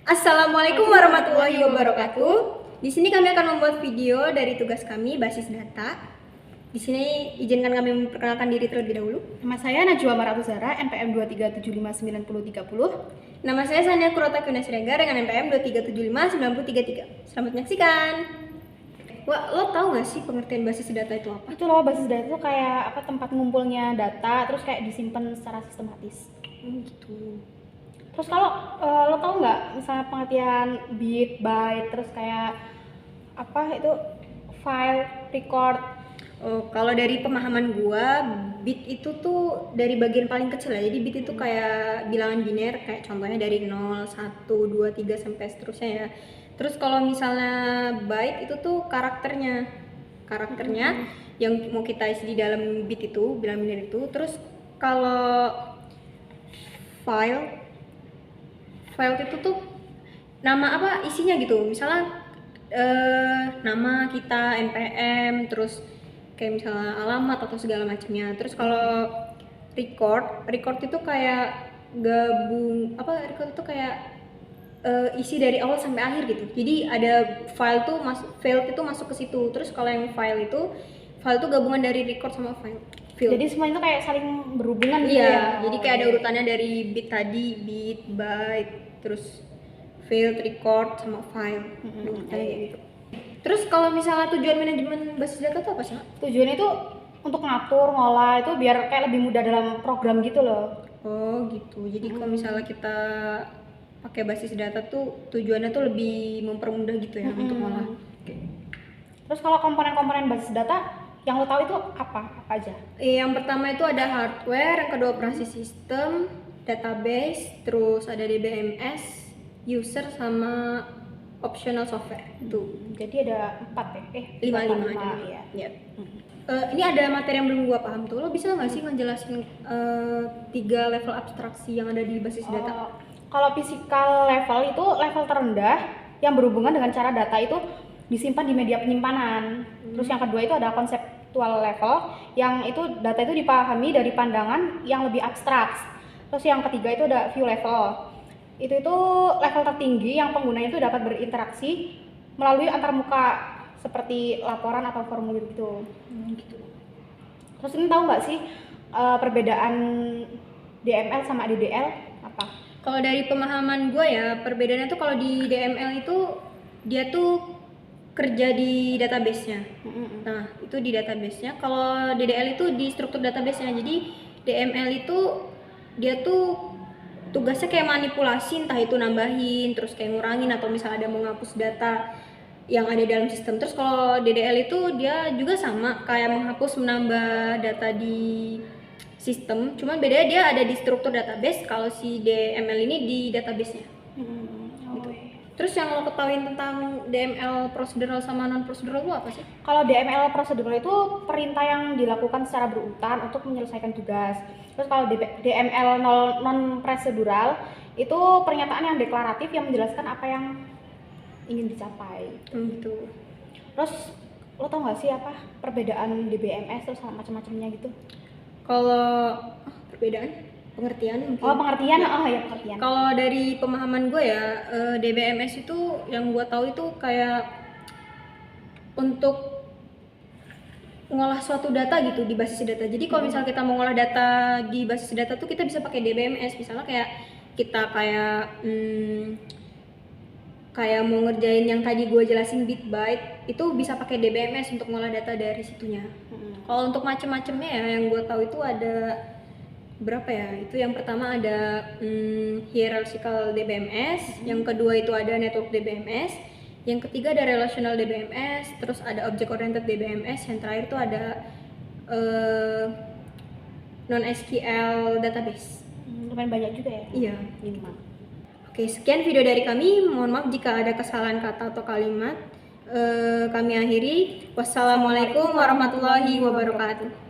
Assalamualaikum warahmatullahi wabarakatuh. Di sini kami akan membuat video dari tugas kami basis data. Di sini izinkan kami memperkenalkan diri terlebih dahulu. Nama saya Najwa Maratu Zara, NPM 2375930. Nama saya Sania Kurota Kuna Siregar dengan NPM 2375933. Selamat menyaksikan. Wah, lo tau gak sih pengertian basis data itu apa? Itu loh, basis data itu kayak tempat ngumpulnya data, terus kayak disimpan secara sistematis. Gitu. Terus kalau lo tau nggak misalnya pengertian bit, byte, terus kayak itu file, record. Oh, kalau dari pemahaman gua, bit itu tuh dari bagian paling kecil ya. Jadi bit itu kayak bilangan biner, kayak contohnya dari 0, 1, 2, 3 sampai seterusnya ya. Terus kalau misalnya byte itu tuh karakternya yang mau kita isi di dalam bit itu, bilangan biner itu. Terus kalau file itu tuh nama apa isinya gitu. Misalnya nama kita, NPM, terus kayak misalnya alamat atau segala macamnya. Terus kalau record itu kayak gabung record itu kayak isi dari awal sampai akhir gitu. Jadi ada file itu masuk ke situ. Terus kalau yang file itu gabungan dari record sama file. Jadi semua itu kayak saling berhubungan gitu ya. ya. Jadi kayak ada urutannya dari bit tadi, bit, byte, terus field, record sama file. Kayak gitu. Terus kalau misalnya tujuan manajemen basis data itu apa sih? Tujuannya itu untuk ngatur, ngolah itu biar kayak lebih mudah dalam program gitu loh. Oh gitu. Jadi kalau misalnya kita pakai basis data tuh tujuannya tuh lebih mempermudah gitu ya untuk ngolah. Terus kalau komponen-komponen basis data yang lo tahu itu apa aja? Yang pertama itu ada hardware, yang kedua operasi sistem, database, terus ada DBMS, user sama optional software. Tuh. Jadi ada 4 ya? 5 ada. Ya. Yep. Ini ada materi yang belum gua paham tuh. Lo bisa nggak sih ngejelasin 3 level abstraksi yang ada di basis data? Kalau physical level itu level terendah yang berhubungan dengan cara data itu disimpan di media penyimpanan. Terus yang kedua itu ada conceptual level, yang itu data itu dipahami dari pandangan yang lebih abstrak. Terus yang ketiga itu ada view level. Itu level tertinggi yang penggunanya itu dapat berinteraksi melalui antarmuka seperti laporan atau formulir gitu. Terus ini tahu nggak sih perbedaan DML sama DDL apa? Kalau dari pemahaman gue ya, perbedaannya tuh kalau di DML itu dia tuh kerja di database-nya. Nah, itu di database-nya. Kalau DDL itu di struktur database-nya. Jadi DML itu dia tuh tugasnya kayak manipulasi, entah itu nambahin, terus kayak ngurangin atau misalnya ada mau ngapus data yang ada dalam sistem. Terus kalau DDL itu dia juga sama kayak menghapus menambah data di sistem, cuman bedanya dia ada di struktur database. Kalau si DML ini di database-nya. Gitu. Terus yang lo ketahuin tentang DML procedural sama non procedural itu apa sih? Kalau DML procedural itu perintah yang dilakukan secara berurutan untuk menyelesaikan tugas. Terus kalau DML non procedural itu pernyataan yang deklaratif yang menjelaskan apa yang ingin dicapai. Gitu. Terus lo tau nggak sih apa perbedaan DBMS terus macam-macamnya gitu? Kalau perbedaan pengertian mungkin. Pengertian. Ya pengertian. Kalau dari pemahaman gue ya, DBMS itu yang gue tahu itu kayak untuk ngolah suatu data gitu di basis data. Jadi kalau misalnya kita mau ngolah data di basis data tuh kita bisa pakai DBMS. Misalnya kayak kita kayak mau ngerjain yang tadi gue jelasin bit byte itu bisa pakai DBMS untuk ngolah data dari situnya. Kalau untuk macam-macamnya ya yang gue tahu itu ada berapa ya? Itu yang pertama ada hierarchical DBMS, yang kedua itu ada network DBMS, yang ketiga ada relational DBMS, terus ada object oriented DBMS, yang terakhir itu ada non SQL database. Lumayan banyak juga ya? Iya, 5. Oke, sekian video dari kami. Mohon maaf jika ada kesalahan kata atau kalimat. Kami akhiri. Wassalamualaikum warahmatullahi wabarakatuh.